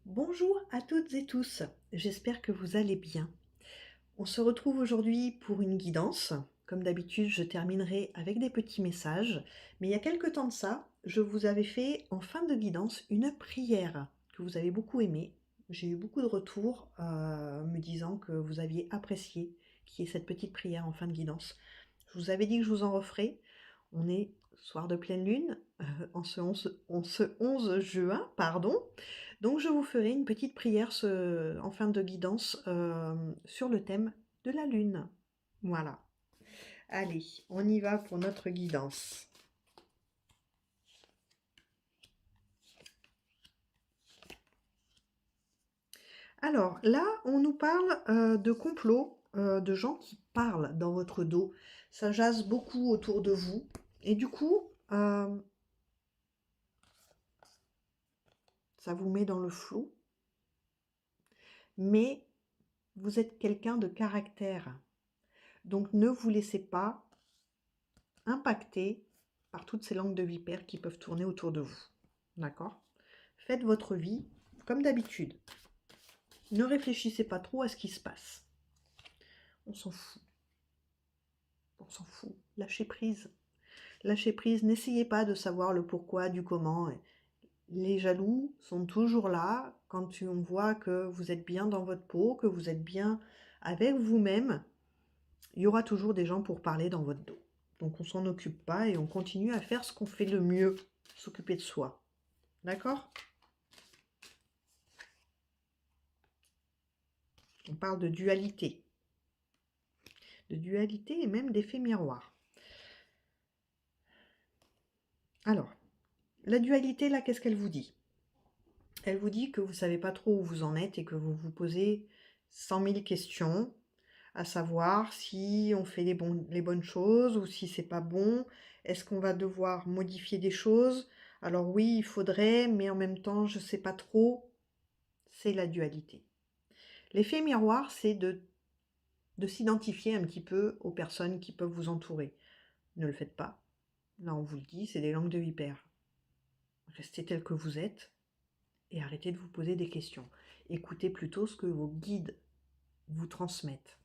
Bonjour à toutes et tous, j'espère que vous allez bien. On se retrouve aujourd'hui pour une guidance. Comme d'habitude, je terminerai avec des petits messages, mais il y a quelque temps de ça, je vous avais fait en fin de guidance une prière que vous avez beaucoup aimée. J'ai eu beaucoup de retours me disant que vous aviez apprécié qu'il y ait cette petite prière en fin de guidance. Je vous avais dit que je vous en referai. On est soir de pleine lune, en ce 11 juin, pardon. Donc je vous ferai une petite prière en fin de guidance sur le thème de la lune. Voilà. Allez, on y va pour notre guidance. Alors là, on nous parle de complot, de gens qui parlent dans votre dos. Ça jase beaucoup autour de vous. Et du coup, ça vous met dans le flou. Mais vous êtes quelqu'un de caractère. Donc ne vous laissez pas impacter par toutes ces langues de vipère qui peuvent tourner autour de vous. D'accord? Faites votre vie comme d'habitude. Ne réfléchissez pas trop à ce qui se passe. On s'en fout. On s'en fout. Lâchez prise. Lâchez prise. N'essayez pas de savoir le pourquoi, du comment. Les jaloux sont toujours là quand on voit que vous êtes bien dans votre peau, que vous êtes bien avec vous-même. Il y aura toujours des gens pour parler dans votre dos. Donc on s'en occupe pas et on continue à faire ce qu'on fait le mieux, s'occuper de soi. D'accord? On parle de dualité. De dualité et même d'effet miroir. Alors, la dualité, là, qu'est-ce qu'elle vous dit? Elle vous dit que vous ne savez pas trop où vous en êtes et que vous vous posez 100 000 questions, à savoir si on fait les bonnes choses ou si c'est pas bon. Est-ce qu'on va devoir modifier des choses? Alors oui, il faudrait, mais en même temps, je ne sais pas trop. C'est la dualité. L'effet miroir, c'est de s'identifier un petit peu aux personnes qui peuvent vous entourer. Ne le faites pas. Là, on vous le dit, c'est des langues de vipère. Restez tel que vous êtes et arrêtez de vous poser des questions. Écoutez plutôt ce que vos guides vous transmettent.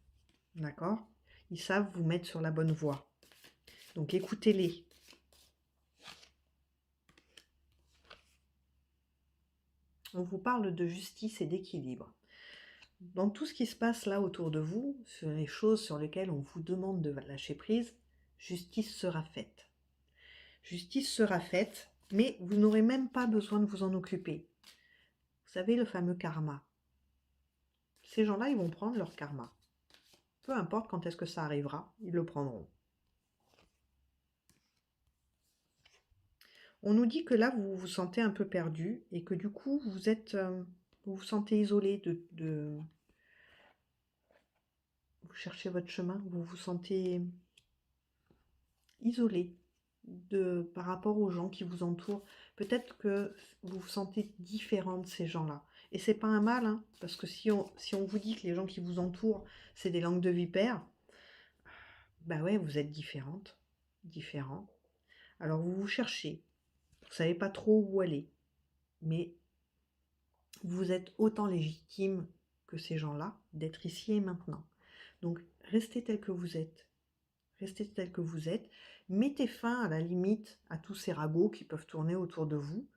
D'accord? Ils savent vous mettre sur la bonne voie. Donc écoutez-les. On vous parle de justice et d'équilibre. Dans tout ce qui se passe là autour de vous, sur les choses sur lesquelles on vous demande de lâcher prise, justice sera faite. Justice sera faite, mais vous n'aurez même pas besoin de vous en occuper. Vous savez, le fameux karma. Ces gens-là, ils vont prendre leur karma. Peu importe quand est-ce que ça arrivera, ils le prendront. On nous dit que là, vous vous sentez un peu perdu et que du coup, vous vous sentez isolé vous cherchez votre chemin, vous vous sentez isolé par rapport aux gens qui vous entourent. Peut-être que vous vous sentez différent de ces gens-là. Et c'est pas un mal, hein, parce que si on vous dit que les gens qui vous entourent, c'est des langues de vipère, bah ouais, vous êtes différente, différent. Alors vous vous cherchez, vous savez pas trop où aller, mais vous êtes autant légitime que ces gens-là d'être ici et maintenant. Donc restez tel que vous êtes. Restez tel que vous êtes. Mettez fin à la limite à tous ces ragots qui peuvent tourner autour de vous.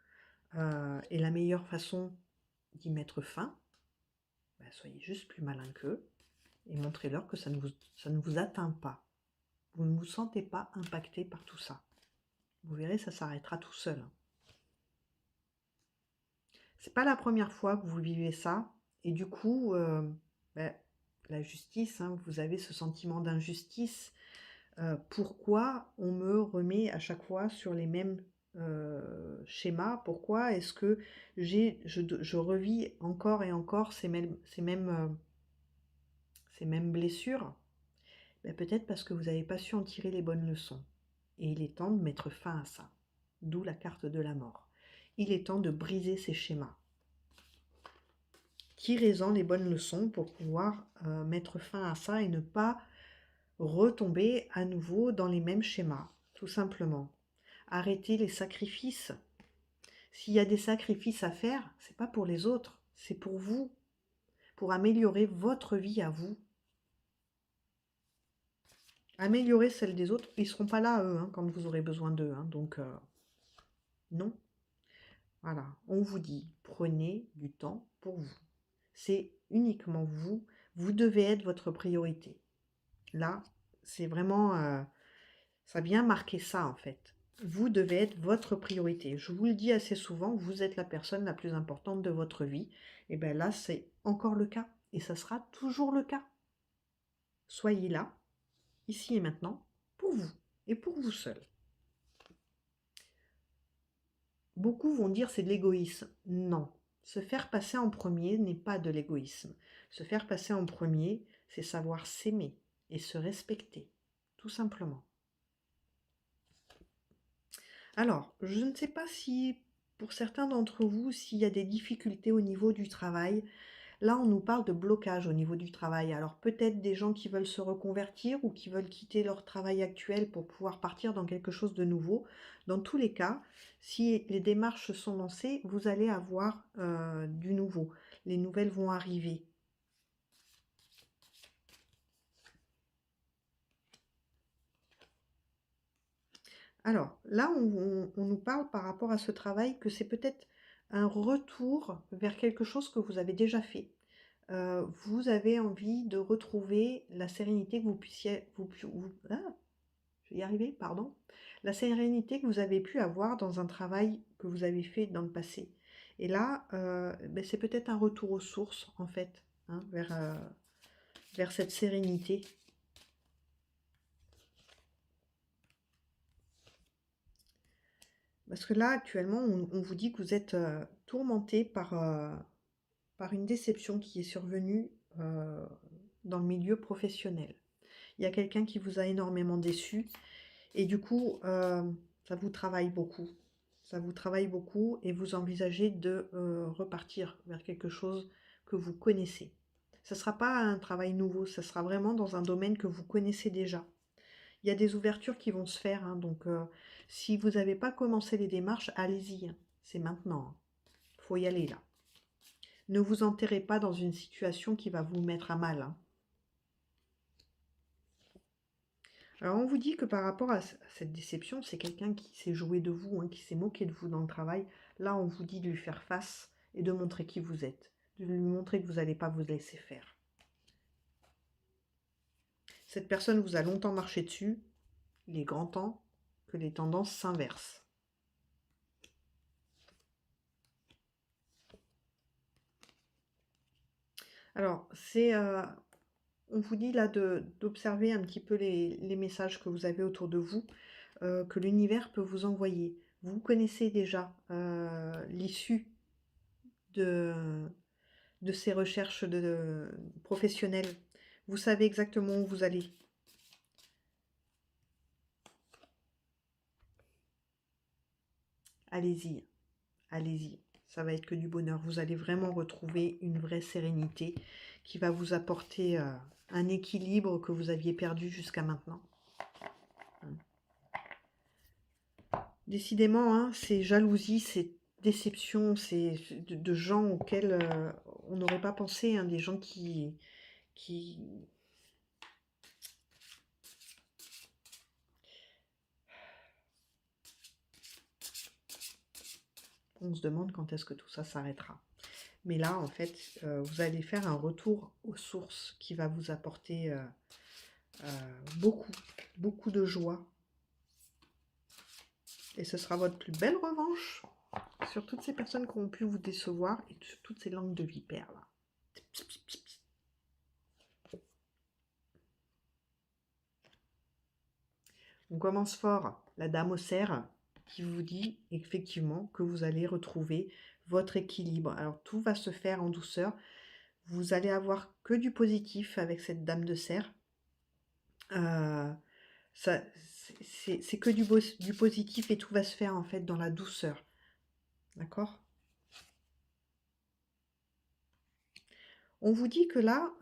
Et la meilleure façon d'y mettre fin, bah, soyez juste plus malin qu'eux et montrez-leur que ça ne vous atteint pas. Vous ne vous sentez pas impacté par tout ça. Vous verrez, ça s'arrêtera tout seul. C'est pas la première fois que vous vivez ça. Et du coup, bah, la justice, hein, vous avez ce sentiment d'injustice. Pourquoi on me remet à chaque fois sur les mêmes schémas? Pourquoi est-ce que je revis encore et encore ces mêmes blessures? Ben, peut-être parce que vous n'avez pas su en tirer les bonnes leçons. Et il est temps de mettre fin à ça. D'où la carte de la mort. Il est temps de briser ces schémas. Tirez-en les bonnes leçons pour pouvoir mettre fin à ça et ne pas retomber à nouveau dans les mêmes schémas, tout simplement. Arrêtez les sacrifices. S'il y a des sacrifices à faire, c'est pas pour les autres, C'est pour vous, pour améliorer votre vie à vous. Améliorer celle des autres. Ils ne seront pas là, eux, hein, quand vous aurez besoin d'eux. Hein, donc, non. Voilà, on vous dit, prenez du temps pour vous. C'est uniquement vous. Vous devez être votre priorité. Là, c'est vraiment... ça vient marquer ça, en fait. Vous devez être votre priorité. Je vous le dis assez souvent, vous êtes la personne la plus importante de votre vie. Et bien là, c'est encore le cas. Et ça sera toujours le cas. Soyez là, ici et maintenant, pour vous. Et pour vous seul. Beaucoup vont dire c'est de l'égoïsme. Non. Se faire passer en premier n'est pas de l'égoïsme. Se faire passer en premier, c'est savoir s'aimer et se respecter. Tout simplement. Alors, je ne sais pas si, pour certains d'entre vous, s'il y a des difficultés au niveau du travail. Là, on nous parle de blocage au niveau du travail. Alors, peut-être des gens qui veulent se reconvertir ou qui veulent quitter leur travail actuel pour pouvoir partir dans quelque chose de nouveau. Dans tous les cas, si les démarches sont lancées, vous allez avoir du nouveau. Les nouvelles vont arriver. Alors, là, on nous parle par rapport à ce travail que c'est peut-être un retour vers quelque chose que vous avez déjà fait. Vous avez envie de retrouver la sérénité que vous puissiez... je vais y arriver, pardon. La sérénité que vous avez pu avoir dans un travail que vous avez fait dans le passé. Et là, ben, c'est peut-être un retour aux sources, en fait, hein, vers cette sérénité. Parce que là, actuellement, on vous dit que vous êtes tourmenté par une déception qui est survenue dans le milieu professionnel. Il y a quelqu'un qui vous a énormément déçu et du coup, ça vous travaille beaucoup. Ça vous travaille beaucoup et vous envisagez de repartir vers quelque chose que vous connaissez. Ce ne sera pas un travail nouveau, ça sera vraiment dans un domaine que vous connaissez déjà. Il y a des ouvertures qui vont se faire, hein, donc si vous n'avez pas commencé les démarches, allez-y, hein, c'est maintenant. Il faut y aller là. Ne vous enterrez pas dans une situation qui va vous mettre à mal. Hein. Alors on vous dit que par rapport à cette déception, c'est quelqu'un qui s'est joué de vous, hein, qui s'est moqué de vous dans le travail. Là, on vous dit de lui faire face et de montrer qui vous êtes, de lui montrer que vous n'allez pas vous laisser faire. Cette personne vous a longtemps marché dessus, il est grand temps que les tendances s'inversent. Alors, on vous dit là d'observer un petit peu les messages que vous avez autour de vous, que l'univers peut vous envoyer. Vous connaissez déjà l'issue de ces recherches professionnelles. Vous savez exactement où vous allez. Allez-y, allez-y. Ça va être que du bonheur. Vous allez vraiment retrouver une vraie sérénité qui va vous apporter un équilibre que vous aviez perdu jusqu'à maintenant. Décidément, hein, ces jalousies, ces déceptions, c'est de gens auxquels on n'aurait pas pensé, hein, des gens qui... On se demande quand est-ce que tout ça s'arrêtera. Mais là, en fait, vous allez faire un retour aux sources qui va vous apporter beaucoup, beaucoup de joie. Et ce sera votre plus belle revanche sur toutes ces personnes qui ont pu vous décevoir et sur toutes ces langues de vipère là. On commence fort. La dame au cerf qui vous dit effectivement que vous allez retrouver votre équilibre. Alors tout va se faire en douceur. Vous allez avoir que du positif avec cette dame de cerf. C'est que du positif et tout va se faire en fait dans la douceur. D'accord? On vous dit que là,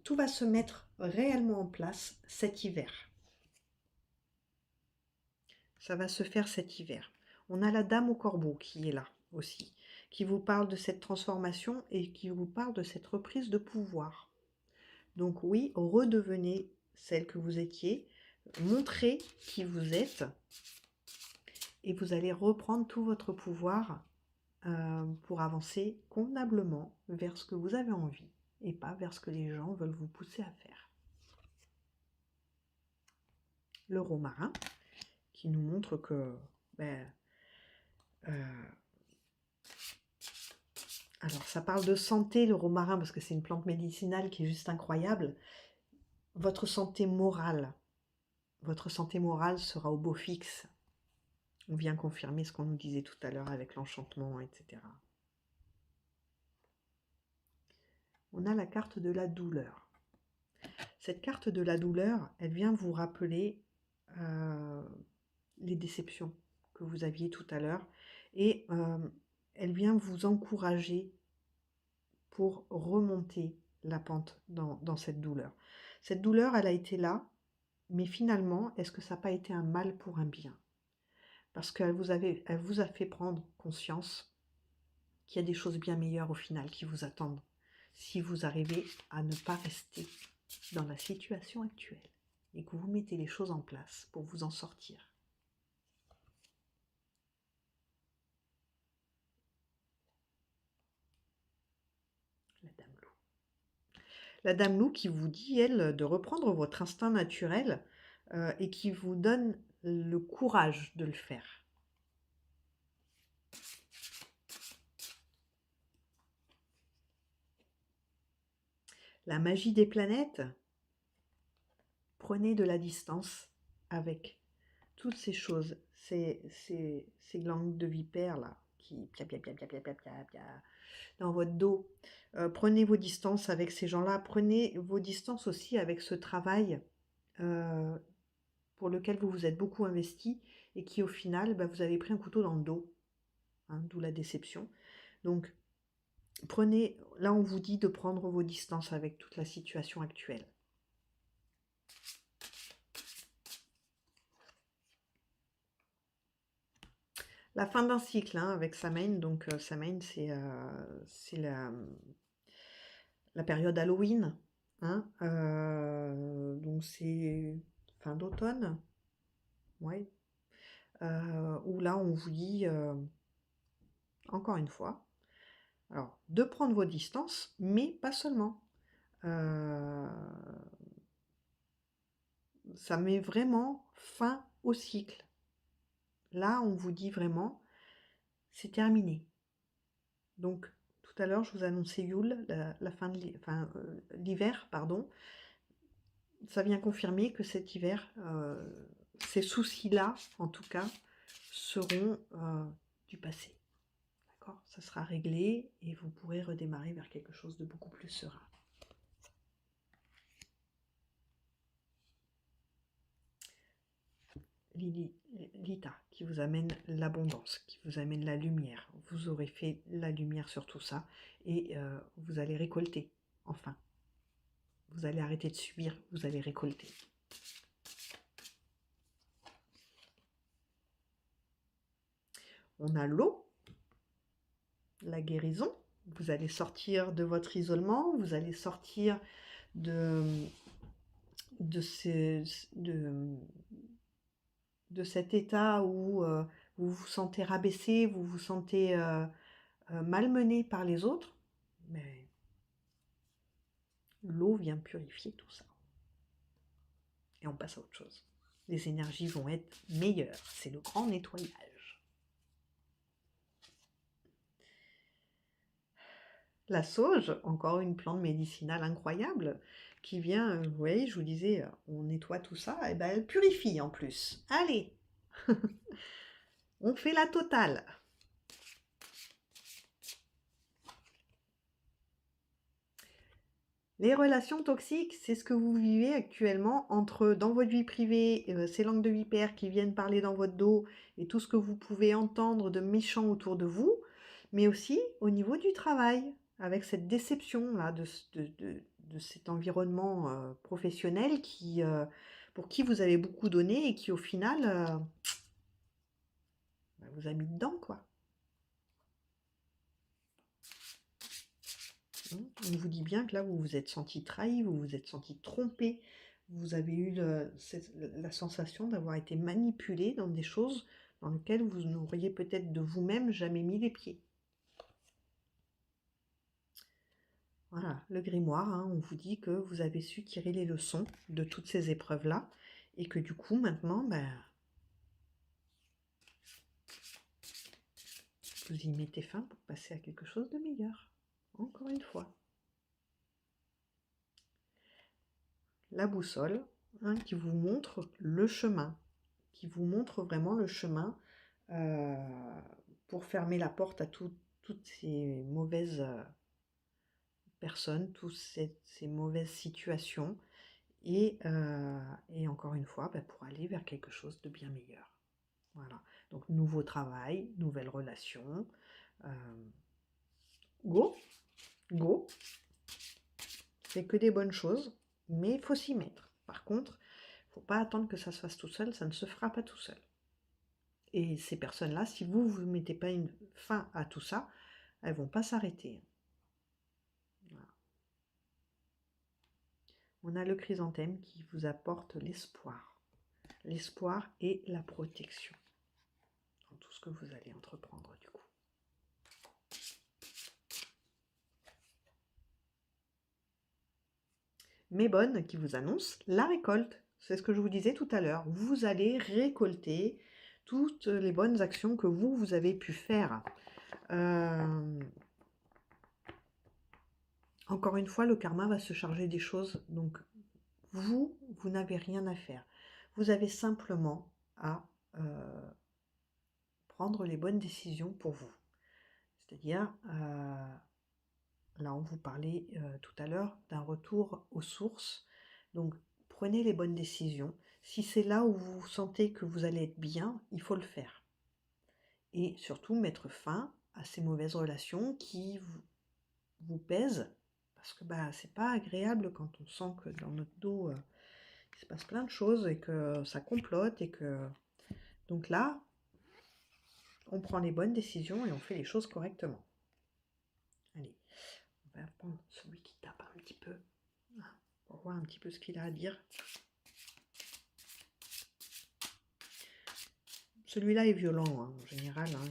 tout va se mettre réellement en place cet hiver. Ça va se faire cet hiver. On a la dame au corbeau qui est là aussi, qui vous parle de cette transformation et qui vous parle de cette reprise de pouvoir. Donc oui, redevenez celle que vous étiez, montrez qui vous êtes et vous allez reprendre tout votre pouvoir pour avancer convenablement vers ce que vous avez envie et pas vers ce que les gens veulent vous pousser à faire. Le romarin qui nous montre que alors ça parle de santé, le romarin, parce que c'est une plante médicinale qui est juste incroyable. Votre santé morale sera au beau fixe. On vient confirmer ce qu'on nous disait tout à l'heure avec l'enchantement, etc. On a la carte de la douleur. Cette carte de la douleur, elle vient vous rappeler les déceptions que vous aviez tout à l'heure et elle vient vous encourager pour remonter la pente dans cette douleur. Cette douleur, elle a été là, mais finalement, est-ce que ça n'a pas été un mal pour un bien? Parce qu'elle vous a fait prendre conscience qu'il y a des choses bien meilleures au final qui vous attendent si vous arrivez à ne pas rester dans la situation actuelle et que vous mettez les choses en place pour vous en sortir. La Dame Loup. La Dame Loup qui vous dit, elle, de reprendre votre instinct naturel et qui vous donne le courage de le faire. La magie des planètes, prenez de la distance avec toutes ces choses, ces glandes de vipère là, qui pia, pia, pia, pia, pia, pia, pia, pia, dans votre dos. Prenez vos distances avec ces gens-là, prenez vos distances aussi avec ce travail pour lequel vous vous êtes beaucoup investi et qui au final, vous avez pris un couteau dans le dos, hein, d'où la déception. Donc, prenez, là on vous dit de prendre vos distances avec toute la situation actuelle. La fin d'un cycle hein, avec Samhain, donc Samhain c'est la période Halloween, hein, donc c'est fin d'automne, ouais, où là on vous dit, encore une fois, alors de prendre vos distances, mais pas seulement. Ça met vraiment fin au cycle. Là, on vous dit vraiment, c'est terminé. Donc, tout à l'heure, je vous annonçais Yule, la fin de l'hiver, pardon. Ça vient confirmer que cet hiver, ces soucis-là, en tout cas, seront du passé. D'accord ? Ça sera réglé et vous pourrez redémarrer vers quelque chose de beaucoup plus serein. Lita, qui vous amène l'abondance, qui vous amène la lumière. Vous aurez fait la lumière sur tout ça et vous allez récolter, enfin. Vous allez arrêter de subir, vous allez récolter. On a l'eau, la guérison. Vous allez sortir de votre isolement, vous allez sortir de cet état où vous vous sentez rabaissé, vous vous sentez malmené par les autres. Mais l'eau vient purifier tout ça. Et on passe à autre chose. Les énergies vont être meilleures. C'est le grand nettoyage. La sauge, encore une plante médicinale incroyable, qui vient, vous voyez, je vous disais, on nettoie tout ça, et ben elle purifie en plus. Allez, on fait la totale. Les relations toxiques, c'est ce que vous vivez actuellement entre, dans votre vie privée, ces langues de vipère qui viennent parler dans votre dos et tout ce que vous pouvez entendre de méchant autour de vous, mais aussi au niveau du travail, avec cette déception-là de cet environnement professionnel pour qui vous avez beaucoup donné et qui au final vous a mis dedans, quoi. On vous dit bien que là, vous vous êtes senti trahi, vous vous êtes senti trompé, vous avez eu la sensation d'avoir été manipulé dans des choses dans lesquelles vous n'auriez peut-être de vous-même jamais mis les pieds. Voilà, le grimoire, hein, on vous dit que vous avez su tirer les leçons de toutes ces épreuves-là, et que du coup, maintenant, ben, vous y mettez fin pour passer à quelque chose de meilleur. Encore une fois. La boussole, hein, qui vous montre le chemin, qui vous montre vraiment le chemin pour fermer la porte à toutes ces mauvaises personnes, toutes ces mauvaises situations, et encore une fois, ben, pour aller vers quelque chose de bien meilleur. Voilà, donc nouveau travail, nouvelle relation, go, go, c'est que des bonnes choses, mais il faut s'y mettre. Par contre, il ne faut pas attendre que ça se fasse tout seul, ça ne se fera pas tout seul. Et ces personnes-là, si vous ne mettez pas une fin à tout ça, elles ne vont pas s'arrêter. Voilà. On a le chrysanthème qui vous apporte l'espoir. L'espoir et la protection dans tout ce que vous allez entreprendre du coup. Mébone qui vous annonce la récolte. C'est ce que je vous disais tout à l'heure. Vous allez récolter toutes les bonnes actions que vous avez pu faire. Encore une fois, le karma va se charger des choses. Donc, vous n'avez rien à faire. Vous avez simplement à prendre les bonnes décisions pour vous. C'est-à-dire, là, on vous parlait tout à l'heure d'un retour aux sources. Donc, prenez les bonnes décisions. Si c'est là où vous sentez que vous allez être bien, il faut le faire. Et surtout, mettre fin à ces mauvaises relations qui vous pèsent. Parce que bah, c'est pas agréable quand on sent que dans notre dos, il se passe plein de choses et que ça complote. Et que... Donc là, on prend les bonnes décisions et on fait les choses correctement. Allez, on va prendre celui qui tape un petit peu. Pour voir un petit peu ce qu'il a à dire. Celui-là est violent, hein, en général. Hein,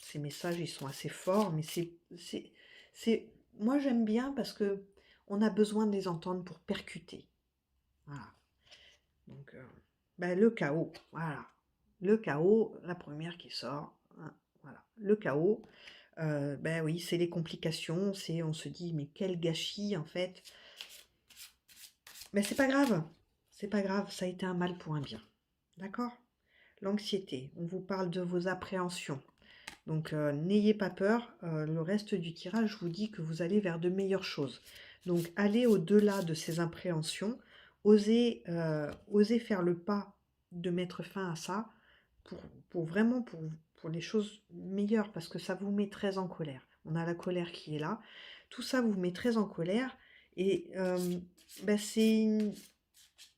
ces messages, ils sont assez forts, mais moi, j'aime bien parce que on a besoin de les entendre pour percuter. Voilà. Donc, ben, le chaos, voilà. Le chaos, la première qui sort. Hein, voilà. Le chaos, ben oui, c'est les complications. On se dit, mais quel gâchis, en fait. Mais c'est pas grave. C'est pas grave, ça a été un mal pour un bien. D'accord? L'anxiété, on vous parle de vos appréhensions. Donc, n'ayez pas peur. Le reste du tirage vous dit que vous allez vers de meilleures choses. Donc, allez au-delà de ces appréhensions. Osez faire le pas de mettre fin à ça pour vraiment pour les choses meilleures, parce que ça vous met très en colère. On a la colère qui est là. Tout ça vous met très en colère. Et ben, c'est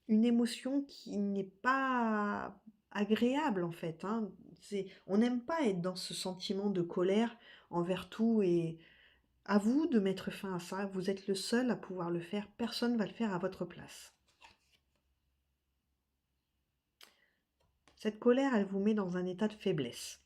une émotion qui n'est pas agréable en fait. Hein. On n'aime pas être dans ce sentiment de colère envers tout, et à vous de mettre fin à ça. Vous êtes le seul à pouvoir le faire. Personne ne va le faire à votre place. Cette colère, elle vous met dans un état de faiblesse.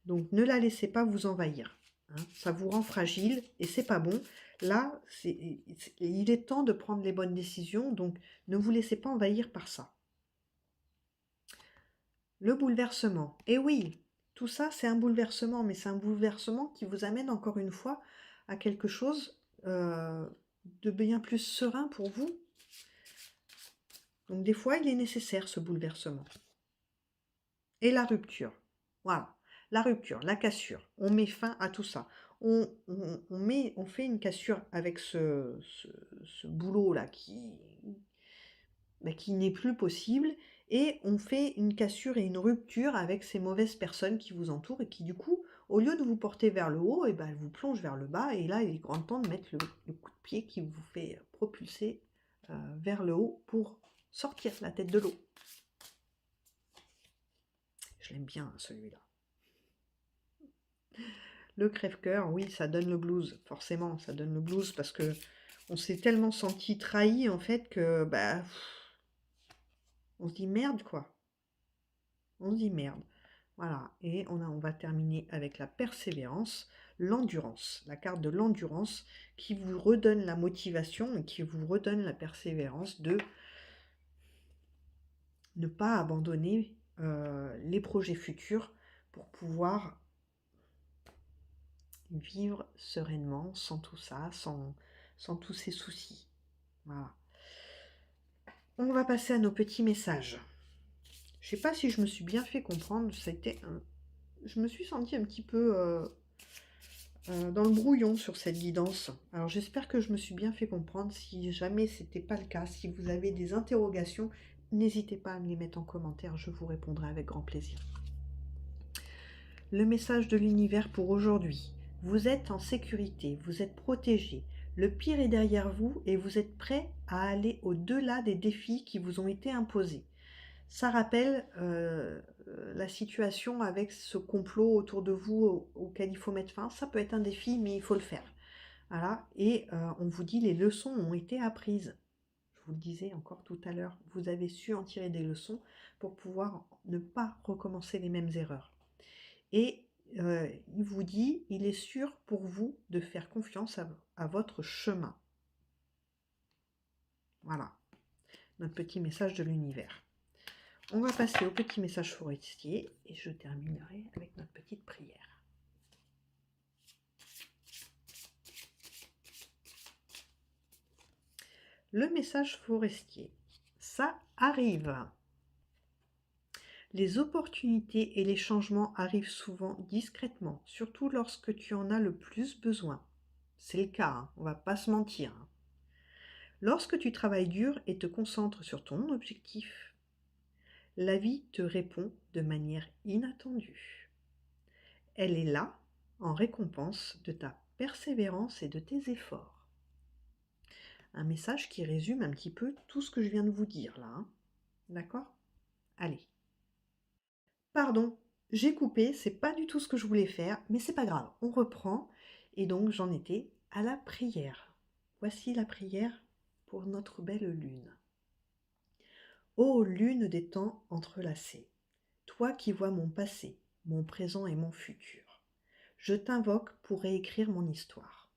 Donc ne la laissez pas vous envahir. Hein. Ça vous rend fragile et c'est pas bon. Là, il est temps de prendre les bonnes décisions, donc ne vous laissez pas envahir par ça. Le bouleversement. Et oui, tout ça, c'est un bouleversement, mais c'est un bouleversement qui vous amène encore une fois à quelque chose de bien plus serein pour vous. Donc des fois, il est nécessaire ce bouleversement. Et la rupture. Voilà, la rupture, la cassure. On met fin à tout ça. On fait une cassure avec ce boulot-là qui n'est plus possible, et on fait une cassure et une rupture avec ces mauvaises personnes qui vous entourent et qui, du coup, au lieu de vous porter vers le haut, et ben, elles vous plongent vers le bas, et là, il est grand temps de mettre le coup de pied qui vous fait propulser vers le haut pour sortir la tête de l'eau. Je l'aime bien, celui-là. Le crève-cœur, oui, ça donne le blues, forcément, ça donne le blues parce que on s'est tellement senti trahi en fait que bah on se dit merde quoi. On se dit merde. Voilà, et on va terminer avec la persévérance, l'endurance, la carte de l'endurance qui vous redonne la motivation et qui vous redonne la persévérance de ne pas abandonner les projets futurs pour pouvoir vivre sereinement sans tout ça, sans tous ces soucis. Voilà. On va passer à nos petits messages. Je sais pas si je me suis bien fait comprendre, je me suis sentie un petit peu dans le brouillon sur cette guidance. Alors j'espère que je me suis bien fait comprendre. Si jamais c'était pas le cas, si vous avez des interrogations, n'hésitez pas à me les mettre en commentaire, je vous répondrai avec grand plaisir. Le message de l'univers pour aujourd'hui. Vous êtes en sécurité, vous êtes protégé. Le pire est derrière vous et vous êtes prêt à aller au-delà des défis qui vous ont été imposés. Ça rappelle la situation avec ce complot autour de vous auquel il faut mettre fin. Ça peut être un défi, mais il faut le faire. Voilà. Et on vous dit les leçons ont été apprises. Je vous le disais encore tout à l'heure, vous avez su en tirer des leçons pour pouvoir ne pas recommencer les mêmes erreurs. Et il vous dit, il est sûr pour vous de faire confiance à votre chemin. Voilà, notre petit message de l'univers. On va passer au petit message forestier et je terminerai avec notre petite prière. Le message forestier, ça arrive. Les opportunités et les changements arrivent souvent discrètement, surtout lorsque tu en as le plus besoin. C'est le cas, hein, on va pas se mentir. Hein. Lorsque tu travailles dur et te concentres sur ton objectif, la vie te répond de manière inattendue. Elle est là en récompense de ta persévérance et de tes efforts. Un message qui résume un petit peu tout ce que je viens de vous dire là. Hein. D'accord ? Allez. Pardon, j'ai coupé, c'est pas du tout ce que je voulais faire, mais c'est pas grave, on reprend. Et donc j'en étais à la prière. Voici la prière pour notre belle lune. Ô lune des temps entrelacés, toi qui vois mon passé, mon présent et mon futur, je t'invoque pour réécrire mon histoire.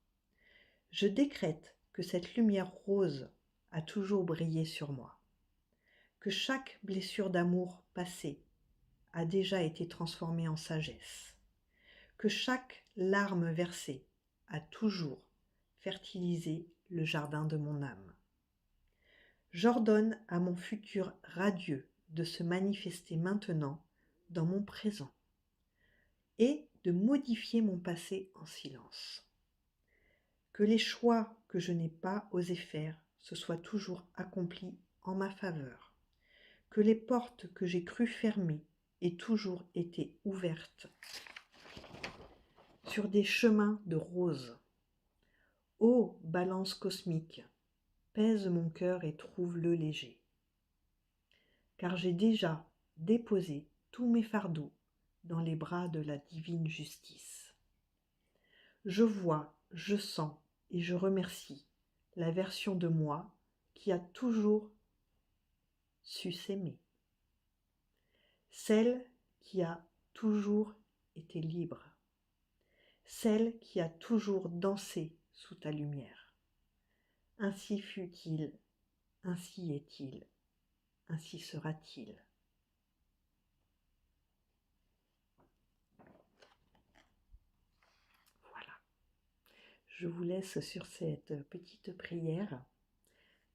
Je décrète que cette lumière rose a toujours brillé sur moi, que chaque blessure d'amour passée a déjà été transformée en sagesse, que chaque larme versée a toujours fertilisé le jardin de mon âme. J'ordonne à mon futur radieux de se manifester maintenant dans mon présent et de modifier mon passé en silence. Que les choix que je n'ai pas osé faire se soient toujours accomplis en ma faveur. Que les portes que j'ai cru fermées aient toujours été ouvertes sur des chemins de roses. Ô balance cosmique, pèse mon cœur et trouve-le léger. Car j'ai déjà déposé tous mes fardeaux dans les bras de la divine justice. Je vois, je sens et je remercie la version de moi qui a toujours su s'aimer. Celle qui a toujours été libre. Celle qui a toujours dansé sous ta lumière. Ainsi fut-il, ainsi est-il, ainsi sera-t-il. Voilà. Je vous laisse sur cette petite prière.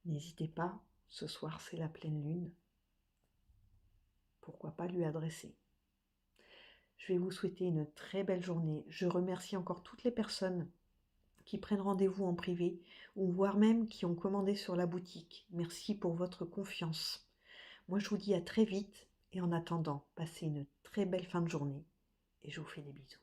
N'hésitez pas, ce soir c'est la pleine lune. Pourquoi pas lui adresser. Je vais vous souhaiter une très belle journée. Je remercie encore toutes les personnes qui prennent rendez-vous en privé ou voire même qui ont commandé sur la boutique. Merci pour votre confiance. Moi, je vous dis à très vite et en attendant, passez une très belle fin de journée et je vous fais des bisous.